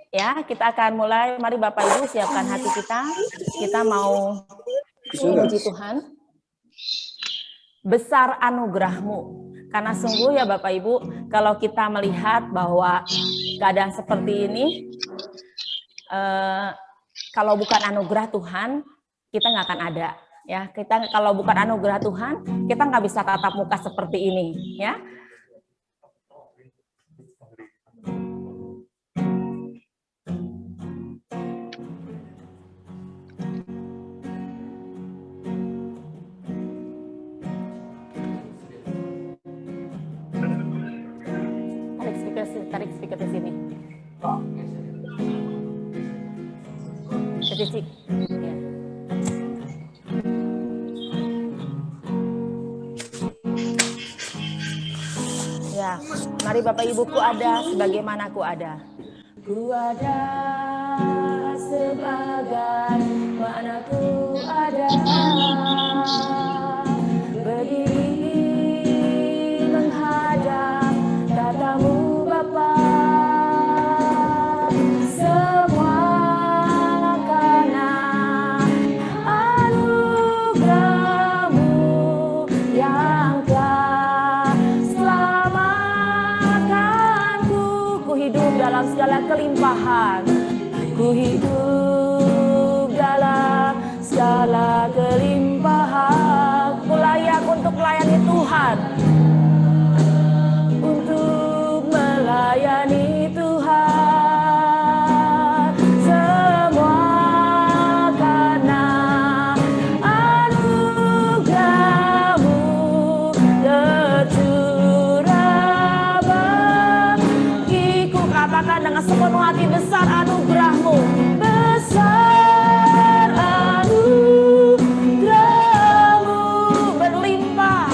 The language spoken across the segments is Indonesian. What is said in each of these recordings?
Ya, kita akan mulai. Mari Bapak Ibu siapkan hati kita. Kita mau memuji Tuhan. Besar anugerah-Mu. Karena sungguh ya Bapak Ibu, kalau kita melihat bahwa keadaan seperti ini, kalau bukan anugerah Tuhan, kita nggak akan ada. Ya, kita kalau bukan anugerah Tuhan, kita nggak bisa tatap muka seperti ini. Ya. Tarik speaker ke sini. Cik. Ya, mari Bapak Ibuku ada sebagaimana ku ada. Ku ada sebagaimana ku ada. Berdiri menghadap tatamu Bapa. Semua karena anugerah-Mu yang telah selamatkanku. Ku hidup dalam segala kelimpahan. Ku hidup dalam segala kelimpahan. Ku layak untuk melayani Tuhan. Melayani Tuhan, semua karena anugerah-Mu tercurah bagiku. Katakan dengan sepenuh hati, besar anugerah-Mu, besar anugerah-Mu berlimpah.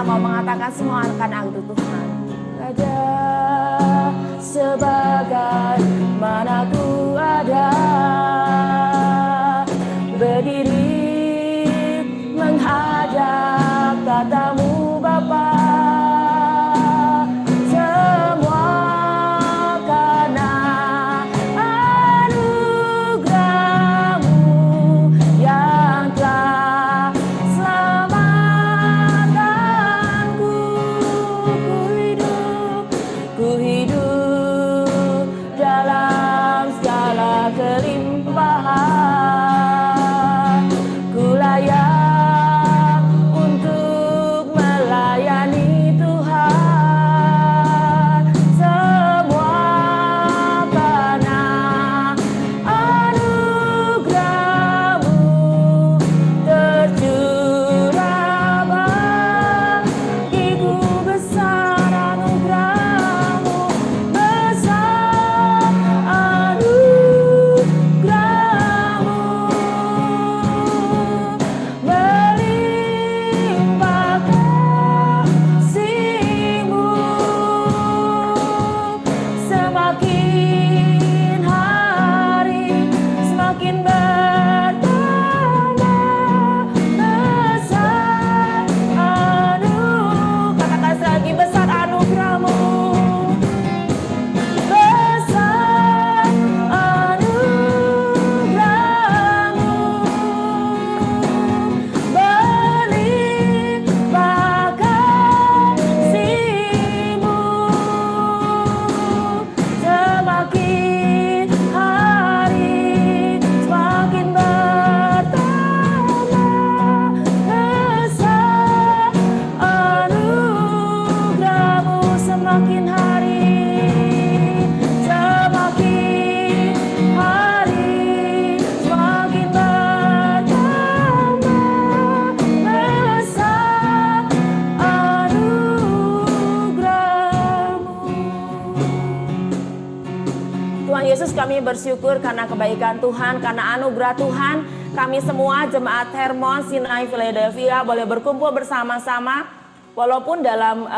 Mengatakan semua akan aku Tuhan. Ada sebagaimana ku ada, berdiri menghadap tatamu Bapa. Semua karena anugerah-Mu yang telah ku hidup dalam segala kelimpahan. Ku layak untuk melayani Tuhan. Semua karena anugerah-Mu tercurah bagiku. Besar anugerah-Mu, besar anugerah-Mu, melimpah kasih-Mu. Semakin hari semakin bertambah besar anugerah. Katakan lagi, besar anugerah-Mu, besar anugerah-Mu, berlimpah kasih-Mu. Semakin hari semakin bertambah besar anugerah-Mu. Semakin hari semakin bertambah besar anugerah-Mu. Tuhan Yesus, kami bersyukur karena kebaikan Tuhan, karena anugerah Tuhan. kami semua jemaat Hermon Sinai Philadelphia boleh berkumpul bersama-sama walaupun dalam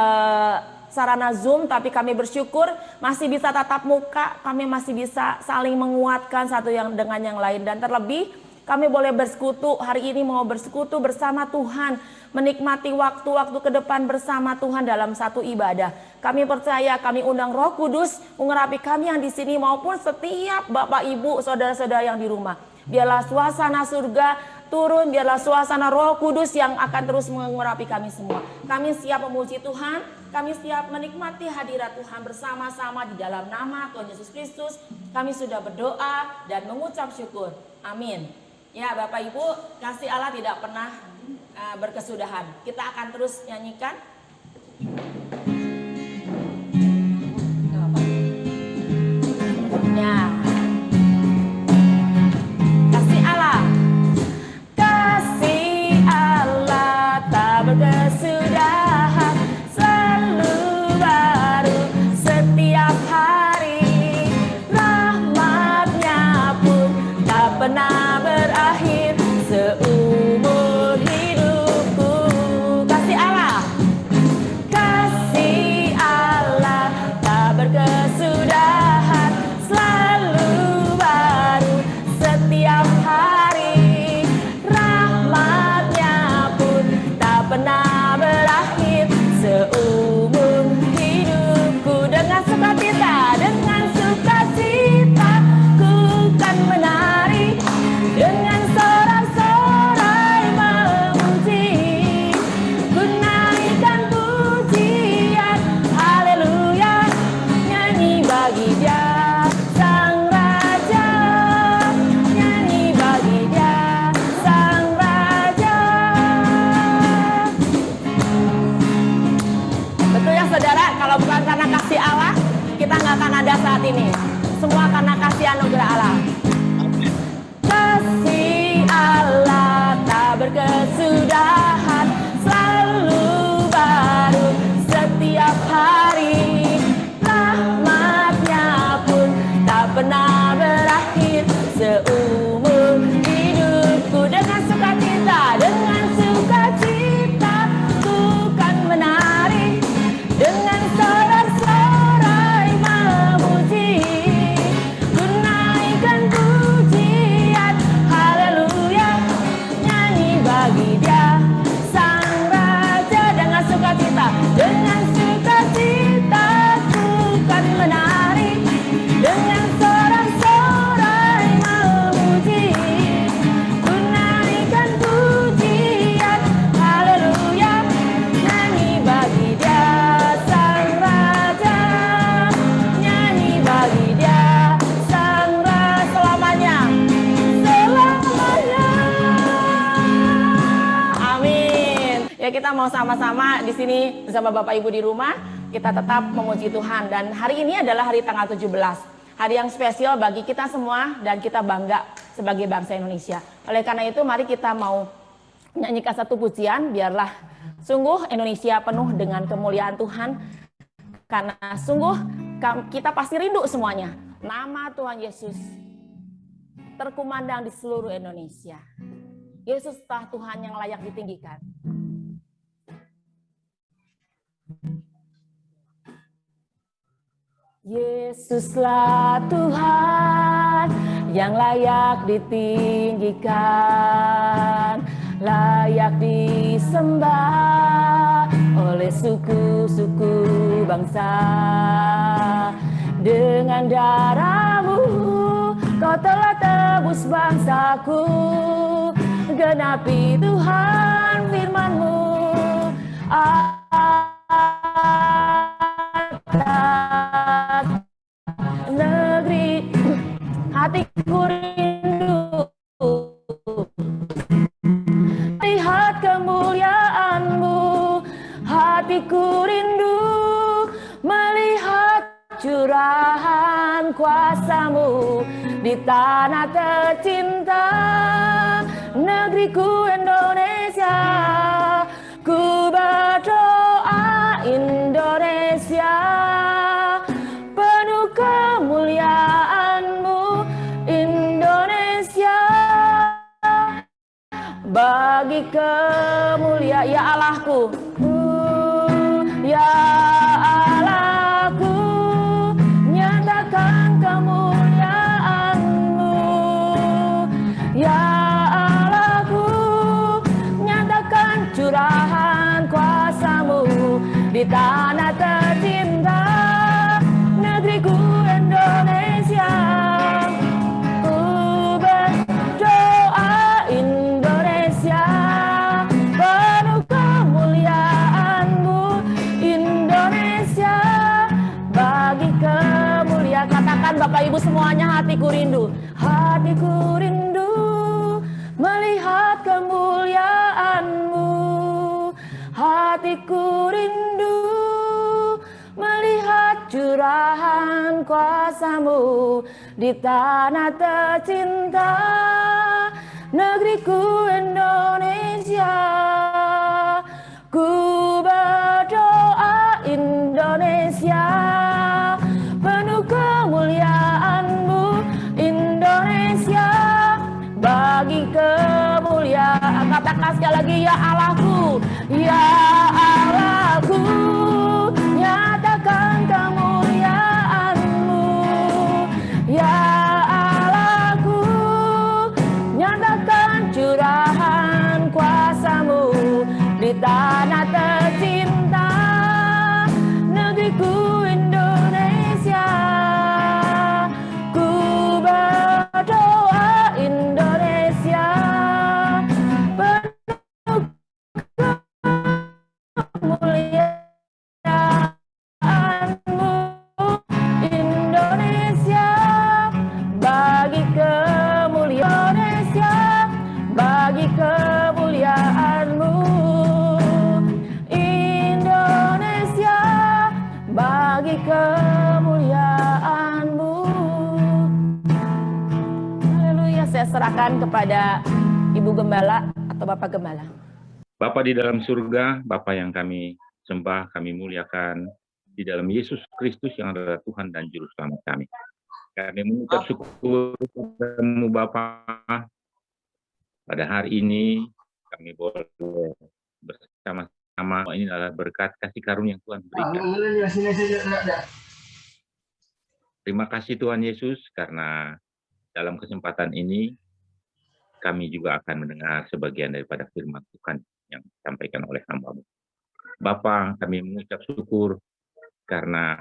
sarana Zoom, tapi kami bersyukur masih bisa tatap muka, kami masih bisa saling menguatkan satu yang dengan yang lain, dan terlebih kami boleh bersekutu hari ini, mau bersekutu bersama Tuhan, menikmati waktu-waktu ke depan bersama Tuhan dalam satu ibadah. Kami percaya, kami undang Roh Kudus mengurapi kami yang di sini maupun setiap Bapak Ibu, saudara-saudara yang di rumah. Biarlah suasana surga turun, biarlah suasana Roh Kudus yang akan terus mengurapi kami semua. Kami siap memuji Tuhan, kami siap menikmati hadirat Tuhan bersama-sama di dalam nama Tuhan Yesus Kristus. Kami sudah berdoa dan mengucap syukur. Amin. Ya Bapak Ibu, kasih Allah tidak pernah berkesudahan. Kita akan terus nyanyikan. Ya. Kasih Allah. Kasih Allah tak berkesudahan, selalu baru setiap hari. Rahmatnya pun tak pernah berakhir seumur hidupku. Kasih Allah. Kasih Allah tak berkesudahan, selalu baru setiap hari. Rahmatnya pun tak pernah berakhir seumur hidupku. Dengan sukacita, dengan sukacita ku kan menari, dengan sorak-sorai memuji, ku naikkan pujian, haleluya, nyanyi bagi Dia Sang Raja, nyanyi bagi Dia Sang Raja. Betul ya saudara, kalau bukan karena kasih Allah, kita nggak akan ada saat ini. Semua karena kasih anugerah Allah. Kasih Allah tak berkesudahan, selalu baru setiap hari. Rahmatnya pun tak pernah berakhir seumur hidupku. Dengan sukacita, dengan sukacita ku kan menari, dengan sorak-sorai memuji, ku naikkan pujian, haleluya, nyanyi bagi Dia Sang Raja. Dengan sukacita, dengan sukacita ku kan menari, dengan sorak-sorai memuji, ku naikkan pujian, haleluya, nyanyi bagi Dia Sang Raja, nyanyi bagi Dia Sang Raja selamanya, selamanya. Amin. Ya, kita mau sama-sama di sini bersama Bapak Ibu di rumah, kita tetap memuji Tuhan. Dan hari ini adalah hari tanggal 17, hari yang spesial bagi kita semua dan kita bangga sebagai bangsa Indonesia. Oleh karena itu mari kita mau menyanyikan satu pujian, biarlah sungguh Indonesia penuh dengan kemuliaan Tuhan, karena sungguh kita pasti rindu semuanya. Nama Tuhan Yesus terkumandang di seluruh Indonesia. Yesuslah Tuhan yang layak ditinggikan. Yesuslah Tuhan yang layak ditinggikan, layak disembah oleh suku-suku bangsa. Dengan darah-Mu Kau telah tebus bangsaku, genapi Tuhan firman-Mu. Atas negeri hatiku rindu lihat kemuliaan-Mu, hatiku rindu melihat curahan kuasa-Mu di tanah tercinta negeriku Indonesia. Ku berdoa Indonesia penuh kemuliaan-Mu, Indonesia bagi kemuliaan ya Allahku. Ya Allahku, nyatakan kemuliaan-Mu. Ya Allahku, nyatakan curahan kuasa-Mu di tanah tercinta, negeriku Indonesia. Ku berdoa Indonesia, penuh kemuliaan-Mu. Indonesia, bagi kemuliaan. Katakan Bapak Ibu semuanya, hatiku rindu. Hatiku rindu melihat kemuliaan-Mu. Hatiku rindu melihat curahan kuasa-Mu di tanah tercinta, negeriku Indonesia. Ku berdoa Indonesia, penuh kemuliaan-Mu. Indonesia, bagi kemuliaan. Katakan sekali lagi, ya Allahku, ya Allahku, nyatakan kemuliaan-Mu. Ya Allahku, nyatakan curahan kuasa-Mu di tanah tercinta, negeriku Indonesia. Ku berdoa Indonesia, penuh kemuliaan-Mu. Indonesia, bagi kemuliaan. Indonesia, bagi kemuliaan-Mu. Indonesia, bagi kemuliaan-Mu. Haleluya, saya serahkan kepada Ibu Gembala atau Bapak Gembala. Bapa di dalam surga, Bapa yang kami sembah, kami muliakan, di dalam Yesus Kristus yang adalah Tuhan dan Juru Selamat kami. Kami mengucap syukur kepadamu Bapa, pada hari ini kami boleh bersama-sama. Ini adalah berkat kasih karunia yang Tuhan berikan. Terima kasih Tuhan Yesus, karena dalam kesempatan ini kami juga akan mendengar sebagian daripada firman Tuhan yang disampaikan oleh hamba-Mu. Bapa, kami mengucap syukur karena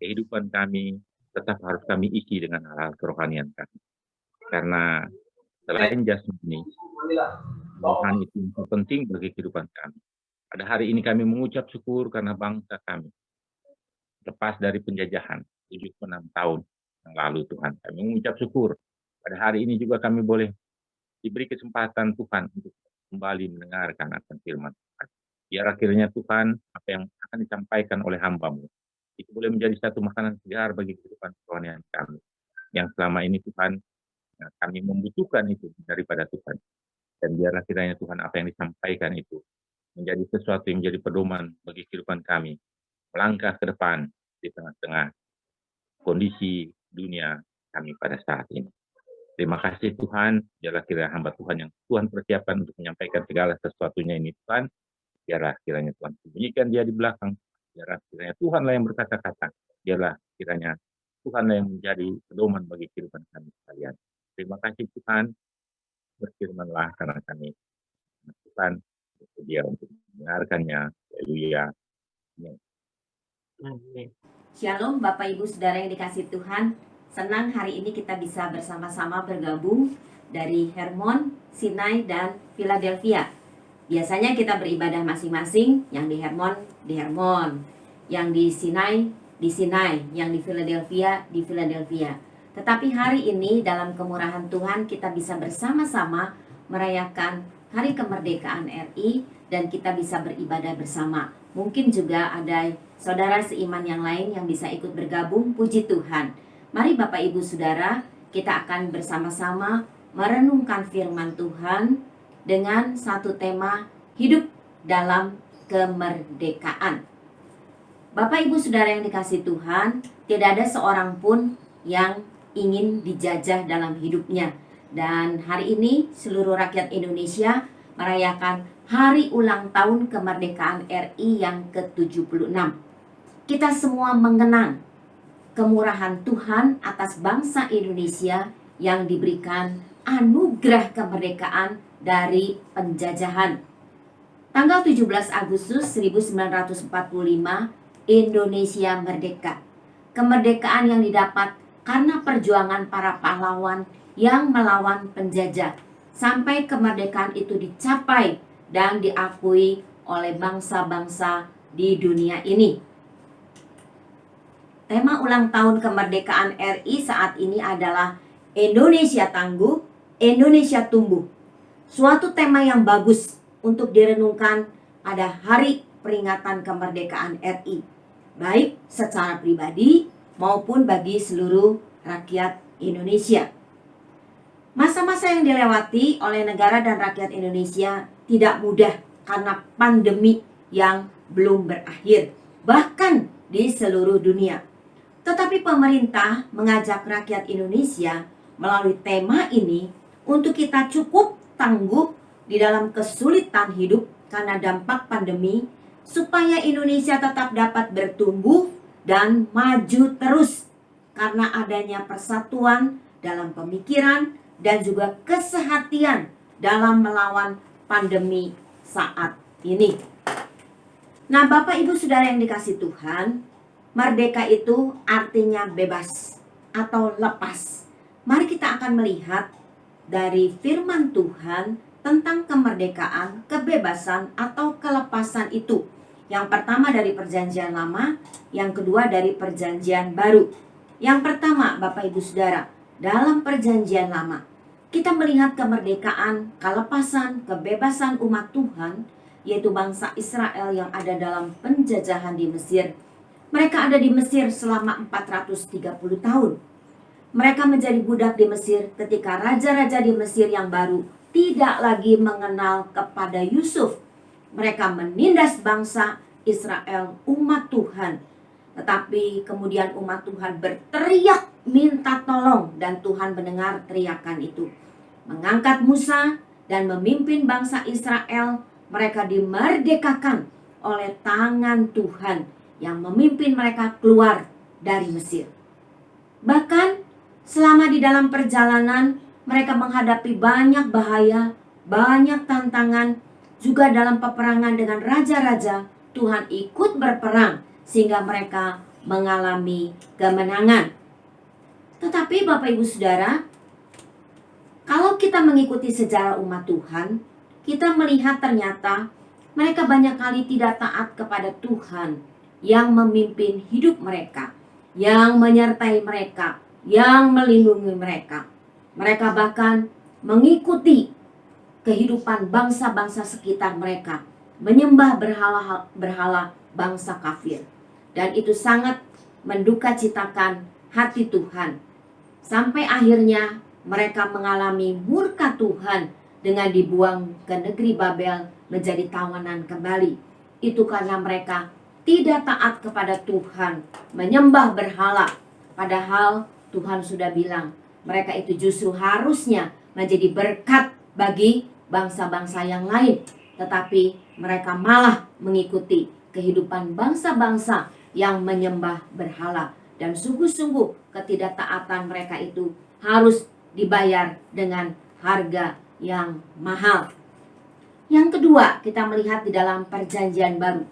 kehidupan kami tetap harus kami isi dengan hal-hal kerohanian kami. Karena selain jasmani, Tuhan itu yang penting bagi kehidupan kami. Pada hari ini kami mengucap syukur karena bangsa kami lepas dari penjajahan 76 tahun yang lalu Tuhan. Kami mengucap syukur. Pada hari ini juga kami boleh diberi kesempatan Tuhan untuk kembali mendengarkan akan firman Tuhan. Biar akhirnya Tuhan, apa yang akan disampaikan oleh hamba-Mu, itu boleh menjadi satu makanan segar bagi kehidupan kerohanian kami. Yang selama ini Tuhan, kami membutuhkan itu daripada Tuhan. Dan biarlah kiranya Tuhan, apa yang disampaikan itu menjadi sesuatu yang menjadi pedoman bagi kehidupan kami. Melangkah ke depan di tengah-tengah kondisi dunia kami pada saat ini. Terima kasih Tuhan, biarlah kiranya hamba Tuhan yang Tuhan persiapkan untuk menyampaikan segala sesuatunya ini Tuhan. Biarlah kiranya Tuhan sembunyikan dia di belakang. Biarlah kiranya Tuhanlah yang berkata-kata. Biarlah kiranya Tuhanlah yang menjadi pedoman bagi kehidupan kami sekalian. Terima kasih Tuhan, berfirmanlah karena kami Tuhan bersedia untuk mendengarkannya. Haleluya. Shalom Bapak Ibu Saudara yang dikasihi Tuhan. Senang hari ini kita bisa bersama-sama bergabung dari Hermon, Sinai, dan Philadelphia. Biasanya kita beribadah masing-masing, yang di Hermon, yang di Sinai, yang di Philadelphia. Tetapi hari ini dalam kemurahan Tuhan kita bisa bersama-sama merayakan Hari Kemerdekaan RI dan kita bisa beribadah bersama. Mungkin juga ada saudara seiman yang lain yang bisa ikut bergabung, puji Tuhan. Mari Bapak Ibu Saudara, kita akan bersama-sama merenungkan firman Tuhan dengan satu tema hidup dalam kemerdekaan. Bapak Ibu Saudara yang dikasihi Tuhan, tidak ada seorang pun yang ingin dijajah dalam hidupnya. Dan hari ini seluruh rakyat Indonesia merayakan hari ulang tahun kemerdekaan RI yang ke-76. Kita semua mengenang kemurahan Tuhan atas bangsa Indonesia yang diberikan anugerah kemerdekaan dari penjajahan. Tanggal 17 Agustus 1945, Indonesia merdeka. Kemerdekaan yang didapat karena perjuangan para pahlawan yang melawan penjajah, sampai kemerdekaan itu dicapai dan diakui oleh bangsa-bangsa di dunia ini. Tema ulang tahun kemerdekaan RI saat ini adalah Indonesia Tangguh, Indonesia Tumbuh. Suatu tema yang bagus untuk direnungkan pada hari peringatan kemerdekaan RI, baik secara pribadi maupun bagi seluruh rakyat Indonesia. Masa-masa yang dilewati oleh negara dan rakyat Indonesia tidak mudah karena pandemi yang belum berakhir, bahkan di seluruh dunia. Tetapi pemerintah mengajak rakyat Indonesia melalui tema ini untuk kita cukup tangguh di dalam kesulitan hidup karena dampak pandemi, supaya Indonesia tetap dapat bertumbuh dan maju terus karena adanya persatuan dalam pemikiran dan juga kesehatian dalam melawan pandemi saat ini. Nah, Bapak Ibu Saudara yang dikasihi Tuhan, merdeka itu artinya bebas atau lepas. Mari kita akan melihat dari firman Tuhan tentang kemerdekaan, kebebasan atau kelepasan itu. Yang pertama dari Perjanjian Lama, yang kedua dari Perjanjian Baru. Yang pertama, Bapak Ibu Saudara, dalam Perjanjian Lama, kita melihat kemerdekaan, kelepasan, kebebasan umat Tuhan, yaitu bangsa Israel yang ada dalam penjajahan di Mesir. Mereka ada di Mesir selama 430 tahun. Mereka menjadi budak di Mesir ketika raja-raja di Mesir yang baru tidak lagi mengenal kepada Yusuf. Mereka menindas bangsa Israel, umat Tuhan. Tetapi kemudian umat Tuhan berteriak minta tolong, dan Tuhan mendengar teriakan itu. Mengangkat Musa dan memimpin bangsa Israel. Mereka dimerdekakan oleh tangan Tuhan yang memimpin mereka keluar dari Mesir. Bahkan selama di dalam perjalanan mereka menghadapi banyak bahaya, banyak tantangan. Juga dalam peperangan dengan raja-raja, Tuhan ikut berperang sehingga mereka mengalami kemenangan. Tetapi Bapak Ibu Saudara, kalau kita mengikuti sejarah umat Tuhan, kita melihat ternyata mereka banyak kali tidak taat kepada Tuhan yang memimpin hidup mereka, yang menyertai mereka, yang melindungi mereka. Mereka bahkan mengikuti kehidupan bangsa-bangsa sekitar mereka, menyembah berhala bangsa kafir. Dan itu sangat mendukacitakan hati Tuhan. Sampai akhirnya mereka mengalami murka Tuhan dengan dibuang ke negeri Babel menjadi tawanan kembali. Itu karena mereka tidak taat kepada Tuhan, menyembah berhala. Padahal Tuhan sudah bilang mereka itu justru harusnya menjadi berkat bagi bangsa-bangsa yang lain. Tetapi mereka malah mengikuti kehidupan bangsa-bangsa yang menyembah berhala. Dan sungguh-sungguh ketidaktaatan mereka itu harus dibayar dengan harga yang mahal. Yang kedua, kita melihat di dalam Perjanjian Baru,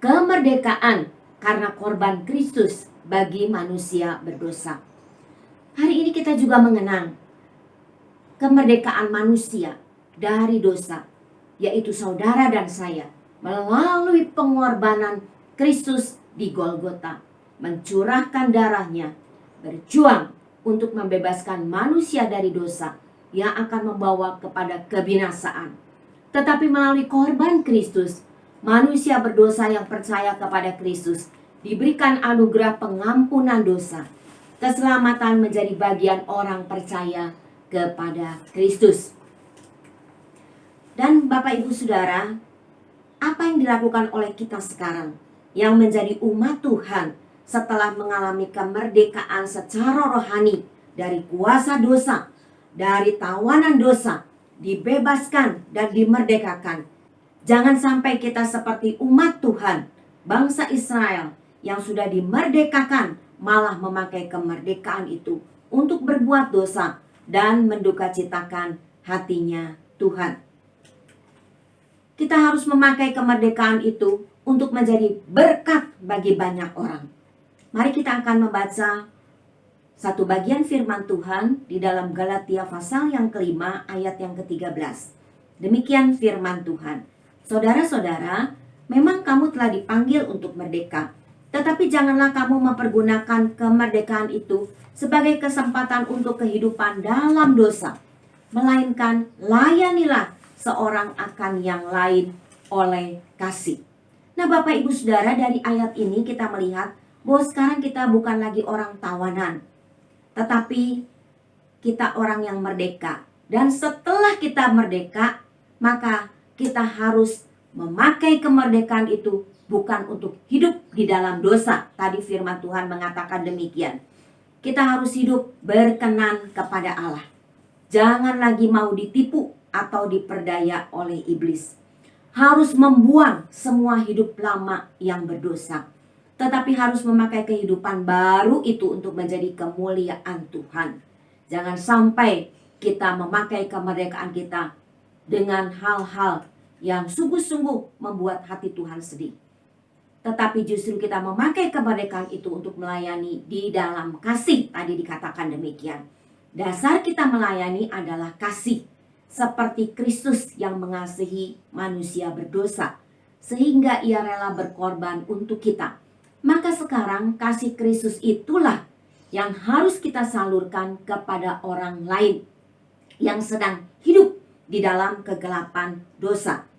kemerdekaan karena korban Kristus bagi manusia berdosa. Hari ini kita juga mengenang kemerdekaan manusia dari dosa, yaitu saudara dan saya, melalui pengorbanan Kristus di Golgota, mencurahkan darahnya, berjuang untuk membebaskan manusia dari dosa yang akan membawa kepada kebinasaan. Tetapi melalui korban Kristus, manusia berdosa yang percaya kepada Kristus diberikan anugerah pengampunan dosa. Keselamatan menjadi bagian orang percaya kepada Kristus. Dan Bapak Ibu Saudara, apa yang dilakukan oleh kita sekarang yang menjadi umat Tuhan setelah mengalami kemerdekaan secara rohani dari kuasa dosa, dari tawanan dosa, dibebaskan, dan dimerdekakan. Jangan sampai kita seperti umat Tuhan, bangsa Israel yang sudah dimerdekakan, malah memakai kemerdekaan itu untuk berbuat dosa dan mendukacitakan hatinya Tuhan. Kita harus memakai kemerdekaan itu untuk menjadi berkat bagi banyak orang. Mari kita akan membaca satu bagian firman Tuhan di dalam Galatia pasal yang kelima ayat yang ke-13. Demikian firman Tuhan. Saudara-saudara, memang kamu telah dipanggil untuk merdeka. Tetapi janganlah kamu mempergunakan kemerdekaan itu sebagai kesempatan untuk kehidupan dalam dosa. Melainkan layanilah seorang akan yang lain oleh kasih. Nah, Bapak Ibu Saudara, dari ayat ini kita melihat bahwa sekarang kita bukan lagi orang tawanan, tetapi kita orang yang merdeka. Dan setelah kita merdeka, maka kita harus memakai kemerdekaan itu bukan untuk hidup di dalam dosa. Tadi firman Tuhan mengatakan demikian. Kita harus hidup berkenan kepada Allah. Jangan lagi mau ditipu atau diperdaya oleh iblis. Harus membuang semua hidup lama yang berdosa. Tetapi harus memakai kehidupan baru itu untuk menjadi kemuliaan Tuhan. Jangan sampai kita memakai kemerdekaan kita dengan hal-hal yang sungguh-sungguh membuat hati Tuhan sedih. Tetapi justru kita memakai kemerdekaan itu untuk melayani di dalam kasih. Tadi dikatakan demikian. Dasar kita melayani adalah kasih. Seperti Kristus yang mengasihi manusia berdosa, sehingga ia rela berkorban untuk kita. Maka sekarang kasih Kristus itulah yang harus kita salurkan kepada orang lain yang sedang hidup di dalam kegelapan dosa.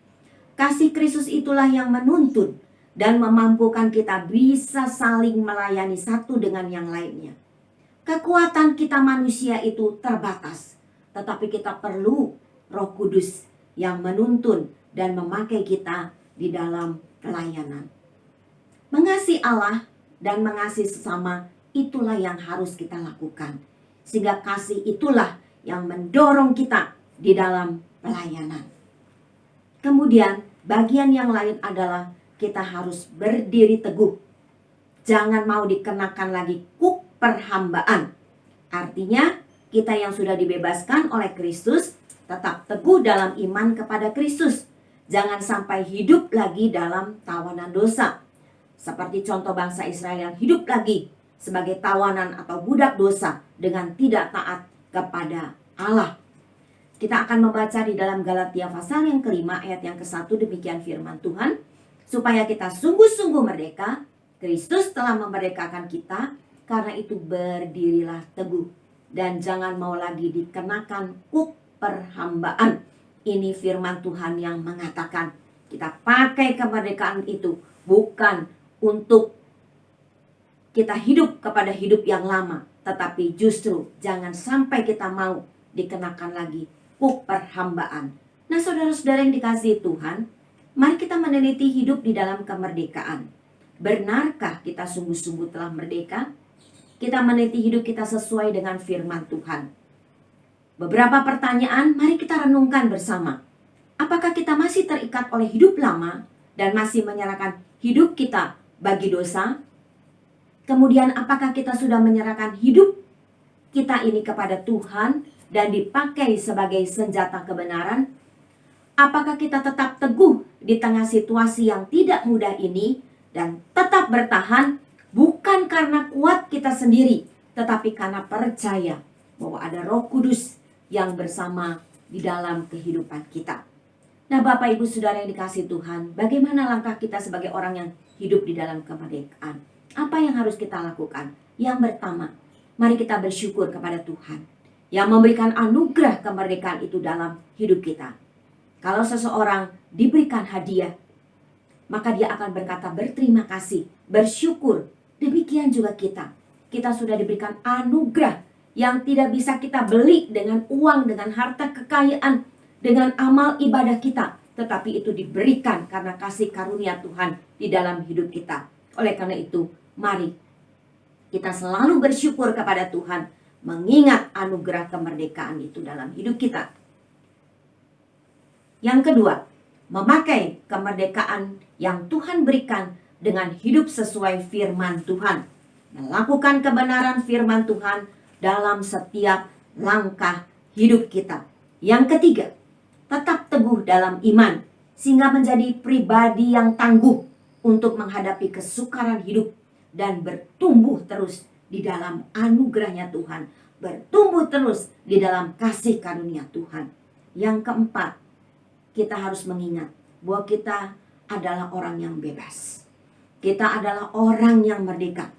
Kasih Kristus itulah yang menuntun dan memampukan kita bisa saling melayani satu dengan yang lainnya. Kekuatan kita manusia itu terbatas, tetapi kita perlu Roh Kudus yang menuntun dan memakai kita di dalam pelayanan. Mengasihi Allah dan mengasihi sesama, itulah yang harus kita lakukan. Sehingga kasih itulah yang mendorong kita di dalam pelayanan. Kemudian bagian yang lain adalah kita harus berdiri teguh. Jangan mau dikenakan lagi kuk perhambaan. Artinya kita yang sudah dibebaskan oleh Kristus tetap teguh dalam iman kepada Kristus. Jangan sampai hidup lagi dalam tawanan dosa. Seperti contoh bangsa Israel yang hidup lagi sebagai tawanan atau budak dosa dengan tidak taat kepada Allah. Kita akan membaca di dalam Galatia pasal yang kelima ayat yang ke-1, demikian firman Tuhan. Supaya kita sungguh-sungguh merdeka, Kristus telah memerdekakan kita, karena itu berdirilah teguh. Dan jangan mau lagi dikenakan kuk perhambaan. Ini firman Tuhan yang mengatakan kita pakai kemerdekaan itu bukan untuk kita hidup kepada hidup yang lama, tetapi justru jangan sampai kita mau dikenakan lagi kuk perhambaan. Nah, saudara-saudara yang dikasihi Tuhan, mari kita meneliti hidup di dalam kemerdekaan. Benarkah kita sungguh-sungguh telah merdeka? Kita meneliti hidup kita sesuai dengan firman Tuhan. Beberapa pertanyaan mari kita renungkan bersama. Apakah kita masih terikat oleh hidup lama dan masih menyerahkan hidup kita bagi dosa? Kemudian apakah kita sudah menyerahkan hidup kita ini kepada Tuhan dan dipakai sebagai senjata kebenaran? Apakah kita tetap teguh di tengah situasi yang tidak mudah ini dan tetap bertahan bukan karena kuat kita sendiri, tetapi karena percaya bahwa ada Roh Kudus yang bersama di dalam kehidupan kita. Nah, Bapak Ibu Saudara yang dikasihi Tuhan, bagaimana langkah kita sebagai orang yang hidup di dalam kemerdekaan? Apa yang harus kita lakukan? Yang pertama, mari kita bersyukur kepada Tuhan yang memberikan anugerah kemerdekaan itu dalam hidup kita. Kalau seseorang diberikan hadiah, maka dia akan berkata berterima kasih, bersyukur. Demikian juga kita. Kita sudah diberikan anugerah yang tidak bisa kita beli dengan uang, dengan harta kekayaan, dengan amal ibadah kita. Tetapi itu diberikan karena kasih karunia Tuhan di dalam hidup kita. Oleh karena itu, mari kita selalu bersyukur kepada Tuhan, mengingat anugerah kemerdekaan itu dalam hidup kita. Yang kedua, memakai kemerdekaan yang Tuhan berikan dengan hidup sesuai firman Tuhan. Melakukan kebenaran firman Tuhan dalam setiap langkah hidup kita. Yang ketiga, tetap teguh dalam iman sehingga menjadi pribadi yang tangguh untuk menghadapi kesukaran hidup dan bertumbuh terus di dalam anugerahnya Tuhan, bertumbuh terus di dalam kasih karunia Tuhan. Yang keempat, kita harus mengingat bahwa kita adalah orang yang bebas. Kita adalah orang yang merdeka.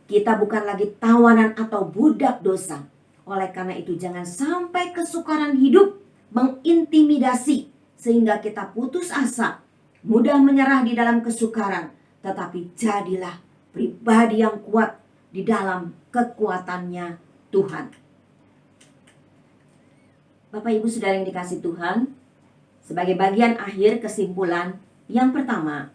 Kita bukan lagi tawanan atau budak dosa. Oleh karena itu jangan sampai kesukaran hidup mengintimidasi sehingga kita putus asa, mudah menyerah di dalam kesukaran. Tetapi jadilah pribadi yang kuat di dalam kekuatannya Tuhan. Bapak Ibu Saudara yang dikasihi Tuhan, sebagai bagian akhir kesimpulan, yang pertama,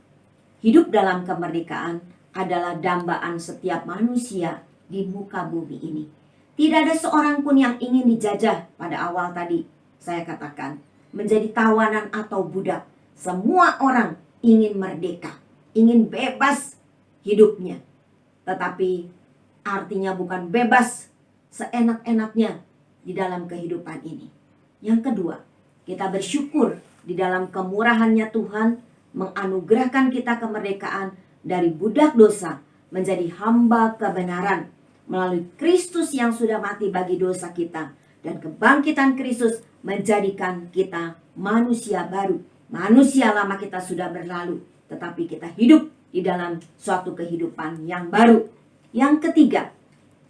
hidup dalam kemerdekaan adalah dambaan setiap manusia di muka bumi ini. Tidak ada seorang pun yang ingin dijajah. Pada awal tadi saya katakan, menjadi tawanan atau budak. Semua orang ingin merdeka, ingin bebas hidupnya. Tetapi artinya bukan bebas seenak-enaknya di dalam kehidupan ini. Yang kedua, kita bersyukur di dalam kemurahannya Tuhan menganugerahkan kita kemerdekaan dari budak dosa menjadi hamba kebenaran melalui Kristus yang sudah mati bagi dosa kita, dan kebangkitan Kristus menjadikan kita manusia baru. Manusia lama kita sudah berlalu, tetapi kita hidup di dalam suatu kehidupan yang baru. Yang ketiga,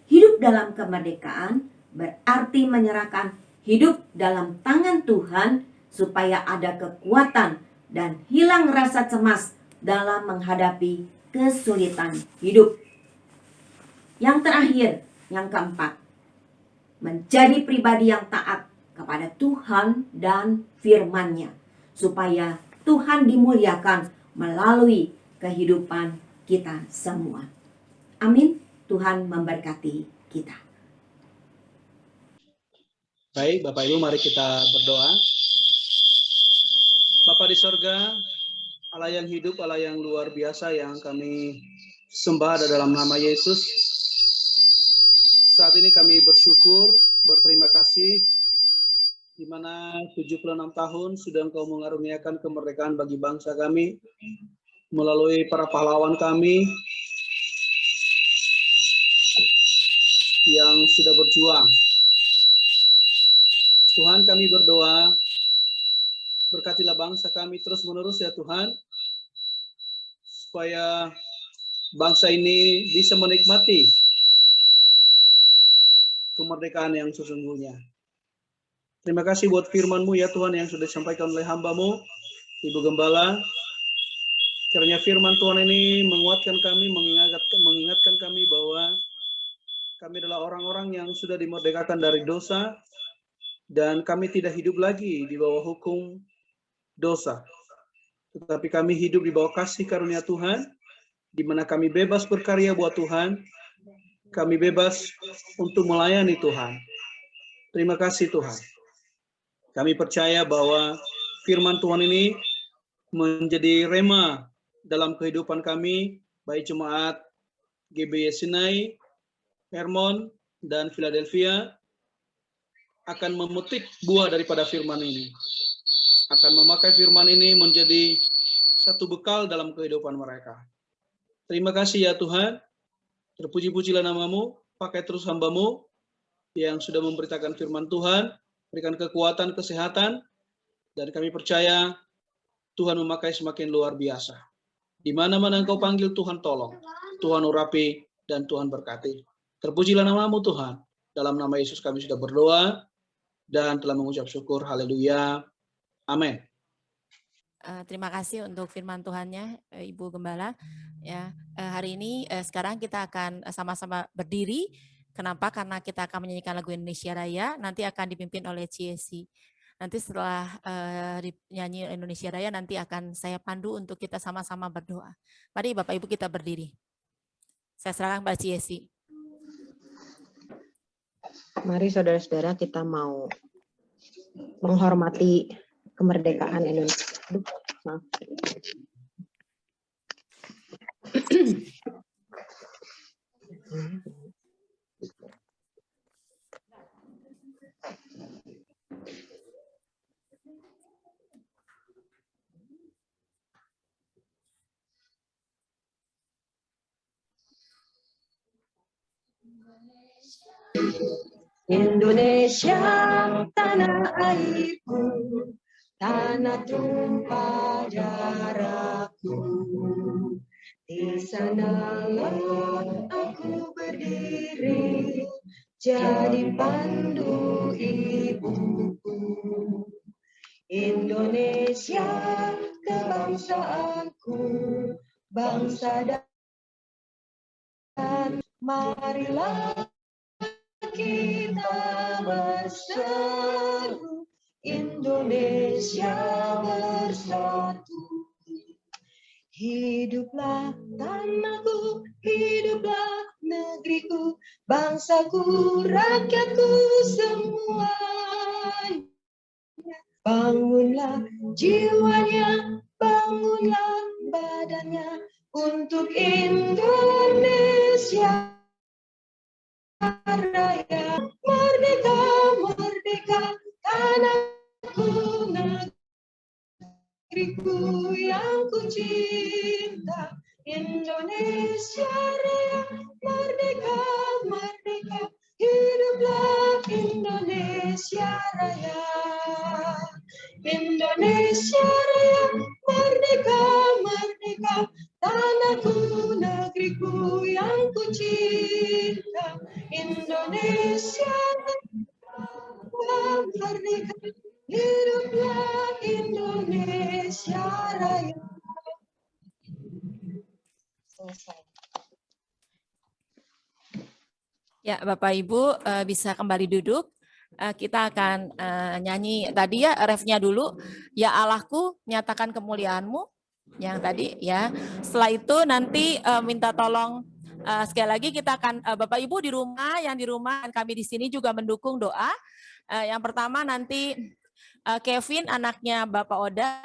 hidup dalam kemerdekaan berarti menyerahkan hidup dalam tangan Tuhan supaya ada kekuatan dan hilang rasa cemas dalam menghadapi kesulitan hidup. Yang terakhir, yang keempat, menjadi pribadi yang taat kepada Tuhan dan firman-Nya, supaya Tuhan dimuliakan melalui kehidupan kita semua. Amin. Tuhan memberkati kita. Baik, Bapak Ibu, mari kita berdoa. Bapa di sorga, Allah yang hidup, Allah yang luar biasa yang kami sembah dalam nama Yesus. Saat ini kami bersyukur, berterima kasih, di mana 76 tahun sudah Engkau mengaruniakan kemerdekaan bagi bangsa kami, melalui para pahlawan kami yang sudah berjuang. Tuhan, kami berdoa, berkatilah bangsa kami terus-menerus ya Tuhan, supaya bangsa ini bisa menikmati kemerdekaan yang sesungguhnya. Terima kasih buat firman-Mu ya Tuhan yang sudah disampaikan oleh hamba-Mu, Ibu Gembala. Kiranya firman Tuhan ini menguatkan kami, mengingatkan kami bahwa kami adalah orang-orang yang sudah dimerdekakan dari dosa, dan kami tidak hidup lagi di bawah hukum dosa. Tetapi kami hidup di bawah kasih karunia Tuhan, di mana kami bebas berkarya buat Tuhan, kami bebas untuk melayani Tuhan. Terima kasih Tuhan. Kami percaya bahwa firman Tuhan ini menjadi rema dalam kehidupan kami, baik jemaat GBY Sinai, Hermon, dan Philadelphia, akan memetik buah daripada firman ini. Akan memakai firman ini menjadi satu bekal dalam kehidupan mereka. Terima kasih ya Tuhan. Terpuji-pujilah nama-Mu, pakai terus hamba-Mu yang sudah memberitakan firman Tuhan, berikan kekuatan, kesehatan, dan kami percaya Tuhan memakai semakin luar biasa. Di mana-mana Engkau panggil, Tuhan tolong, Tuhan urapi, dan Tuhan berkati. Terpujilah nama-Mu Tuhan. Dalam nama Yesus kami sudah berdoa dan telah mengucap syukur. Haleluya. Amin. Terima kasih untuk firman Tuhannya, Ibu Gembala. Ya, hari ini sekarang kita akan sama-sama berdiri. Kenapa? Karena kita akan menyanyikan lagu Indonesia Raya. Nanti akan dipimpin oleh CSC. Nanti setelah nyanyi Indonesia Raya, nanti akan saya pandu untuk kita sama-sama berdoa. Mari Bapak Ibu kita berdiri. Saya serahkan kepada CSC. Mari saudara-saudara kita mau menghormati kemerdekaan Indonesia. Aduh, maaf. Indonesia, tanah airku, tanah tumpah darahku. Di sanalah aku berdiri, jadi pandu ibuku. Indonesia, kebangsaanku, bangsa dan marilah kita berseru, Indonesia bersatu. Hiduplah tanahku, hiduplah negeriku, bangsaku, rakyatku semuanya. Bangunlah jiwanya, bangunlah badannya untuk Indonesia Raya. Merdeka, merdeka, tanahku, negeriku yang ku cinta. Indonesia Raya, merdeka, merdeka, hiduplah Indonesia Raya. Indonesia Raya, merdeka, merdeka, tanahku, negeriku yang ku cinta. Indonesia Raya, merdeka, hiduplah Indonesia Raya. Selesai. Ya, Bapak Ibu bisa kembali duduk. Kita akan nyanyi tadi ya refnya dulu. Ya Allahku, nyatakan kemuliaan-Mu yang tadi ya. Setelah itu nanti minta tolong sekali lagi kita akan Bapak Ibu di rumah, yang di rumah dan kami di sini juga mendukung doa. Yang pertama nanti Kevin anaknya Bapak Oda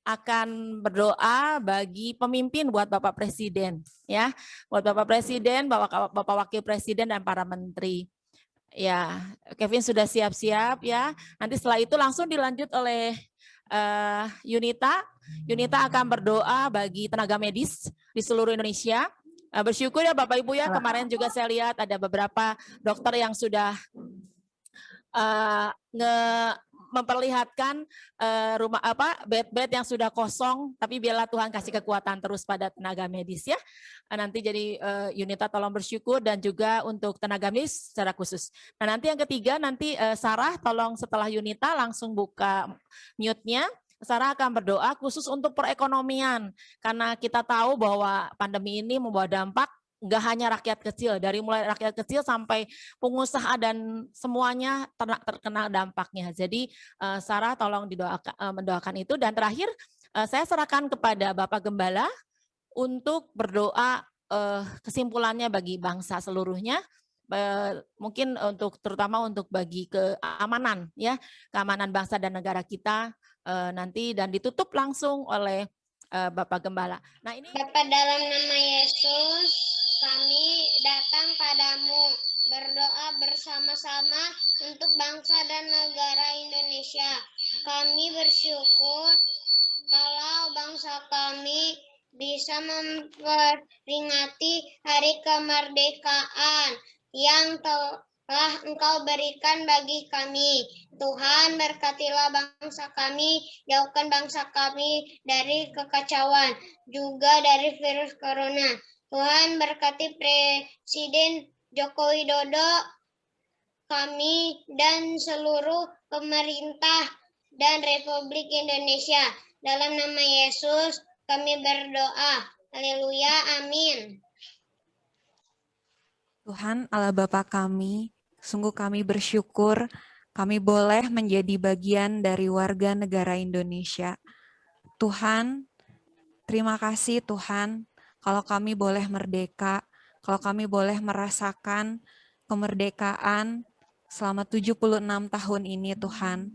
akan berdoa bagi pemimpin buat Bapak Presiden ya, buat Bapak Presiden, Bapak Wakil Presiden dan para menteri. Ya, Kevin sudah siap-siap ya. Nanti setelah itu langsung dilanjut oleh Yunita. Yunita akan berdoa bagi tenaga medis di seluruh Indonesia. Bersyukur ya Bapak Ibu ya, kemarin juga saya lihat ada beberapa dokter yang sudah memperlihatkan rumah bed-bed yang sudah kosong, tapi biarlah Tuhan kasih kekuatan terus pada tenaga medis ya. Nanti jadi Yunita tolong bersyukur dan juga untuk tenaga medis secara khusus. Nah nanti yang ketiga nanti Sarah tolong setelah Yunita langsung buka mute-nya. Sarah akan berdoa khusus untuk perekonomian karena kita tahu bahwa pandemi ini membawa dampak nggak hanya rakyat kecil, dari mulai rakyat kecil sampai pengusaha dan semuanya terkena dampaknya. Jadi Sarah tolong mendoakan itu. Dan terakhir saya serahkan kepada Bapak Gembala untuk berdoa kesimpulannya bagi bangsa seluruhnya. Mungkin terutama untuk bagi keamanan ya, keamanan bangsa dan negara kita nanti, dan ditutup langsung oleh Bapak Gembala. Nah ini Bapak, dalam nama Yesus kami datang padamu berdoa bersama-sama untuk bangsa dan negara Indonesia. Kami bersyukur kalau bangsa kami bisa memperingati hari kemerdekaan yang telah Engkau berikan bagi kami. Tuhan, berkatilah bangsa kami, jauhkan bangsa kami dari kekacauan, juga dari virus corona. Tuhan, berkati Presiden Joko Widodo, kami, dan seluruh pemerintah dan Republik Indonesia. Dalam nama Yesus kami berdoa. Haleluya, amin. Tuhan Allah Bapa kami, sungguh kami bersyukur kami boleh menjadi bagian dari warga negara Indonesia. Tuhan, terima kasih Tuhan, kalau kami boleh merdeka, kalau kami boleh merasakan kemerdekaan selama 76 tahun ini Tuhan.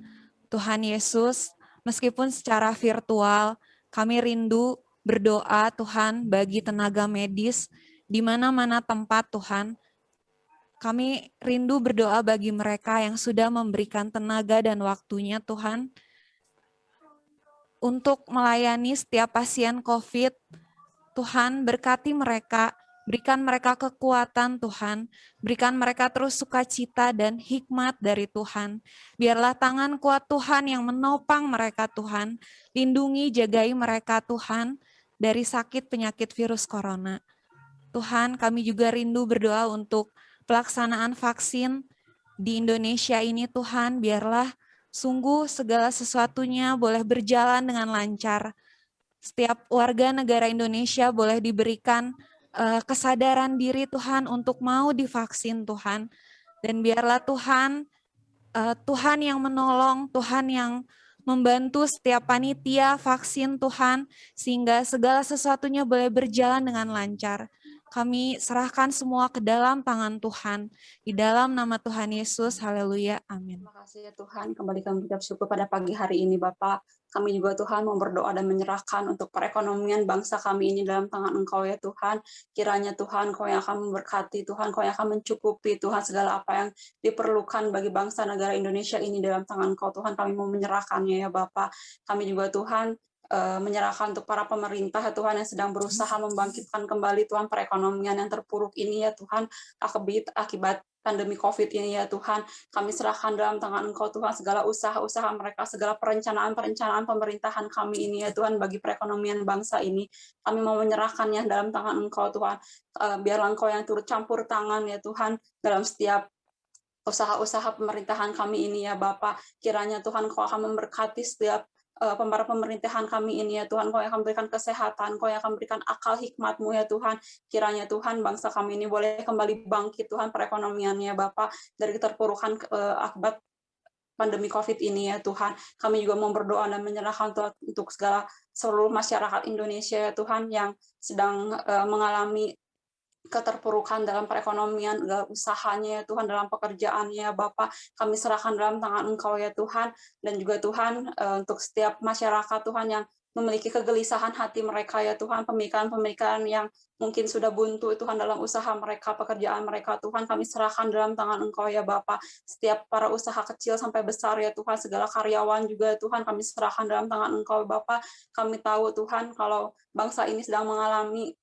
Tuhan Yesus, meskipun secara virtual, kami rindu berdoa Tuhan bagi tenaga medis di mana-mana tempat Tuhan. Kami rindu berdoa bagi mereka yang sudah memberikan tenaga dan waktunya Tuhan untuk melayani setiap pasien COVID. Tuhan, berkati mereka, berikan mereka kekuatan Tuhan, berikan mereka terus sukacita dan hikmat dari Tuhan. Biarlah tangan kuat Tuhan yang menopang mereka Tuhan, lindungi, jagai mereka Tuhan dari sakit penyakit virus corona. Tuhan, kami juga rindu berdoa untuk pelaksanaan vaksin di Indonesia ini Tuhan, biarlah sungguh segala sesuatunya boleh berjalan dengan lancar. Setiap warga negara Indonesia boleh diberikan kesadaran diri Tuhan untuk mau divaksin Tuhan. Dan biarlah Tuhan, Tuhan yang menolong, Tuhan yang membantu setiap panitia vaksin Tuhan, sehingga segala sesuatunya boleh berjalan dengan lancar. Kami serahkan semua ke dalam tangan Tuhan. Di dalam nama Tuhan Yesus, haleluya, amin. Terima kasih ya Tuhan, kembali kami mengucap syukur pada pagi hari ini Bapak. Kami juga Tuhan mau berdoa dan menyerahkan untuk perekonomian bangsa kami ini dalam tangan Engkau ya Tuhan. Kiranya Tuhan Kau yang akan memberkati, Tuhan Kau yang akan mencukupi Tuhan segala apa yang diperlukan bagi bangsa negara Indonesia ini dalam tangan Kau Tuhan. Kami mau menyerahkannya ya Bapak. Kami juga Tuhan menyerahkan untuk para pemerintah ya Tuhan yang sedang berusaha membangkitkan kembali Tuhan perekonomian yang terpuruk ini ya Tuhan akibat pandemi COVID ini ya Tuhan. Kami serahkan dalam tangan Engkau Tuhan segala usaha-usaha mereka, segala perencanaan-perencanaan pemerintahan kami ini ya Tuhan bagi perekonomian bangsa ini. Kami mau menyerahkannya dalam tangan Engkau Tuhan. Biarlah Engkau yang turut campur tangan ya Tuhan dalam setiap usaha-usaha pemerintahan kami ini ya Bapak. Kiranya Tuhan Kau akan memberkati setiap para pemerintahan kami ini ya Tuhan, Kau yang akan berikan kesehatan, Kau yang akan berikan akal hikmat-Mu ya Tuhan. Kiranya Tuhan bangsa kami ini boleh kembali bangkit Tuhan perekonomiannya Bapak dari keterpurukan akibat pandemi COVID ini ya Tuhan. Kami juga mau berdoa dan menyerahkan Tuhan untuk seluruh masyarakat Indonesia ya Tuhan yang sedang mengalami keterpurukan dalam perekonomian, dalam usahanya ya Tuhan, dalam pekerjaannya ya Bapak, kami serahkan dalam tangan Engkau ya Tuhan, dan juga Tuhan untuk setiap masyarakat Tuhan yang memiliki kegelisahan hati mereka ya Tuhan, pemikiran-pemikiran yang mungkin sudah buntu Tuhan dalam usaha mereka, pekerjaan mereka Tuhan, kami serahkan dalam tangan Engkau ya Bapak, setiap para usaha kecil sampai besar ya Tuhan, segala karyawan juga Tuhan, kami serahkan dalam tangan Engkau Bapak. Kami tahu Tuhan kalau bangsa ini sedang mengalami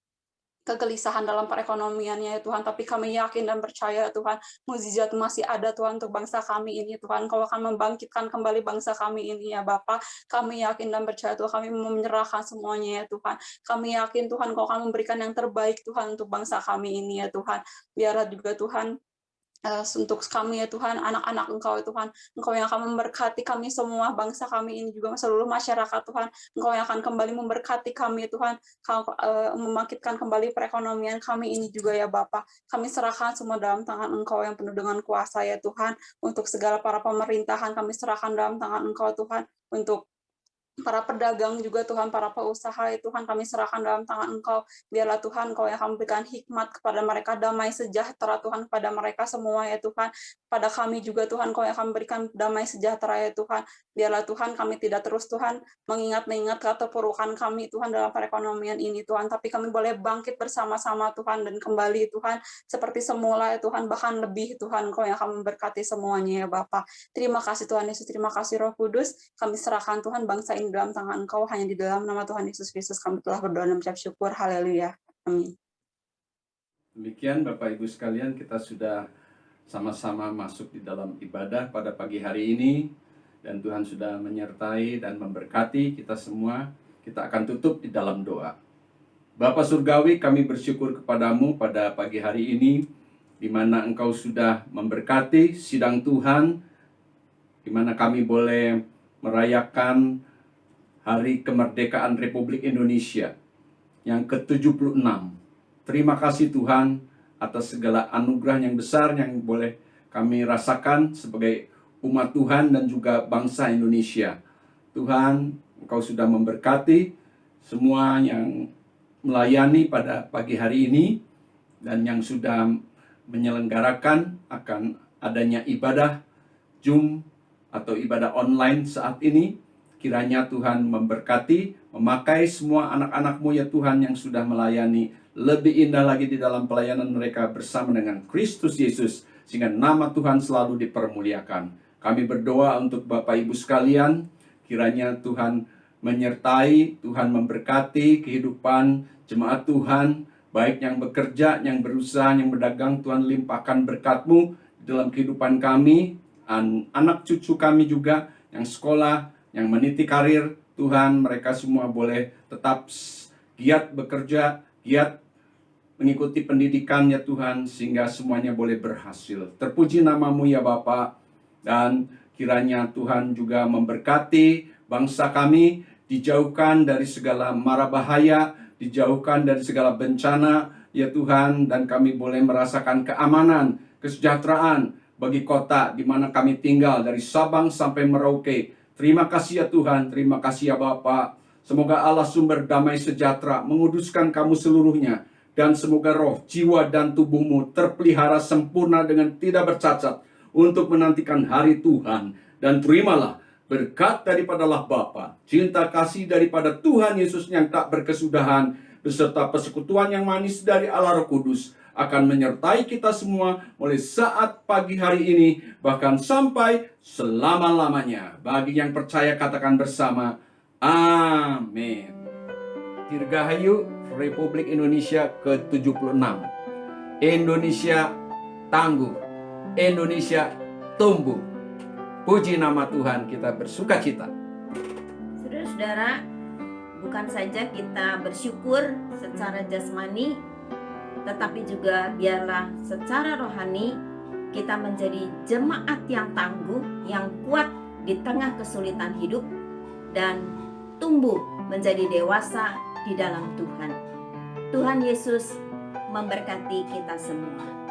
kegelisahan dalam perekonomiannya ya Tuhan, tapi kami yakin dan percaya Tuhan, mukjizat masih ada Tuhan untuk bangsa kami ini Tuhan. Kau akan membangkitkan kembali bangsa kami ini ya Bapa. Kami yakin dan percaya Tuhan, kami menyerahkan semuanya ya Tuhan. Kami yakin Tuhan Kau akan memberikan yang terbaik Tuhan untuk bangsa kami ini ya Tuhan. Biarlah juga Tuhan untuk kami ya Tuhan, anak-anak Engkau ya Tuhan, Engkau yang akan memberkati kami semua, bangsa kami ini juga seluruh masyarakat Tuhan, Engkau yang akan kembali memberkati kami ya Tuhan, membangkitkan kembali perekonomian kami ini juga ya Bapa. Kami serahkan semua dalam tangan Engkau yang penuh dengan kuasa ya Tuhan, untuk segala para pemerintahan kami serahkan dalam tangan Engkau Tuhan, untuk para pedagang juga Tuhan, para pengusaha ya Tuhan, kami serahkan dalam tangan Engkau. Biarlah Tuhan Kau yang akan memberikan hikmat kepada mereka, damai sejahtera Tuhan kepada mereka semua ya Tuhan. Pada kami juga Tuhan Kau yang akan memberikan damai sejahtera ya Tuhan. Biarlah Tuhan kami tidak terus Tuhan mengingat keterpurukan kami Tuhan dalam perekonomian ini Tuhan, tapi kami boleh bangkit bersama-sama Tuhan dan kembali Tuhan seperti semula ya Tuhan, bahkan lebih Tuhan Kau yang akan memberkati semuanya ya Bapa. Terima kasih Tuhan Yesus, terima kasih Roh Kudus. Kami serahkan Tuhan bangsa ini dalam tangan Engkau, hanya di dalam nama Tuhan Yesus Kristus kami telah berdoa dan mengucap syukur. Haleluya. Amin. Demikian Bapak Ibu sekalian, kita sudah sama-sama masuk di dalam ibadah pada pagi hari ini, dan Tuhan sudah menyertai dan memberkati kita semua. Kita akan tutup di dalam doa. Bapa Surgawi, kami bersyukur kepadamu pada pagi hari ini, di mana Engkau sudah memberkati sidang Tuhan, di mana kami boleh merayakan Hari Kemerdekaan Republik Indonesia yang ke-76. Terima kasih Tuhan atas segala anugerah yang besar yang boleh kami rasakan sebagai umat Tuhan dan juga bangsa Indonesia. Tuhan, Engkau sudah memberkati semua yang melayani pada pagi hari ini dan yang sudah menyelenggarakan akan adanya ibadah atau ibadah online saat ini. Kiranya Tuhan memberkati, memakai semua anak-anak-Mu ya Tuhan yang sudah melayani lebih indah lagi di dalam pelayanan mereka bersama dengan Kristus Yesus, sehingga nama Tuhan selalu dipermuliakan. Kami berdoa untuk Bapak Ibu sekalian, kiranya Tuhan menyertai, Tuhan memberkati kehidupan jemaat Tuhan, baik yang bekerja, yang berusaha, yang berdagang. Tuhan limpahkan berkat-Mu dalam kehidupan kami, anak cucu kami juga yang sekolah, yang meniti karir. Tuhan, mereka semua boleh tetap giat bekerja, giat mengikuti pendidikan ya Tuhan, sehingga semuanya boleh berhasil. Terpuji nama-Mu ya Bapa, dan kiranya Tuhan juga memberkati bangsa kami, dijauhkan dari segala mara bahaya, dijauhkan dari segala bencana ya Tuhan, dan kami boleh merasakan keamanan, kesejahteraan bagi kota di mana kami tinggal, dari Sabang sampai Merauke. Terima kasih ya Tuhan, terima kasih ya Bapa. Semoga Allah sumber damai sejahtera menguduskan kamu seluruhnya, dan semoga roh, jiwa, dan tubuhmu terpelihara sempurna dengan tidak bercacat untuk menantikan hari Tuhan. Dan terimalah berkat daripada Allah Bapa, cinta kasih daripada Tuhan Yesus yang tak berkesudahan, beserta persekutuan yang manis dari Allah Roh Kudus akan menyertai kita semua mulai saat pagi hari ini, bahkan sampai selama-lamanya. Bagi yang percaya katakan bersama, amin. Dirgahayu Republik Indonesia ke-76. Indonesia tangguh, Indonesia tumbuh. Puji nama Tuhan, kita bersuka cita. Saudara-saudara, bukan saja kita bersyukur secara jasmani, tetapi juga biarlah secara rohani kita menjadi jemaat yang tangguh, yang kuat di tengah kesulitan hidup, dan tumbuh menjadi dewasa di dalam Tuhan. Tuhan Yesus memberkati kita semua.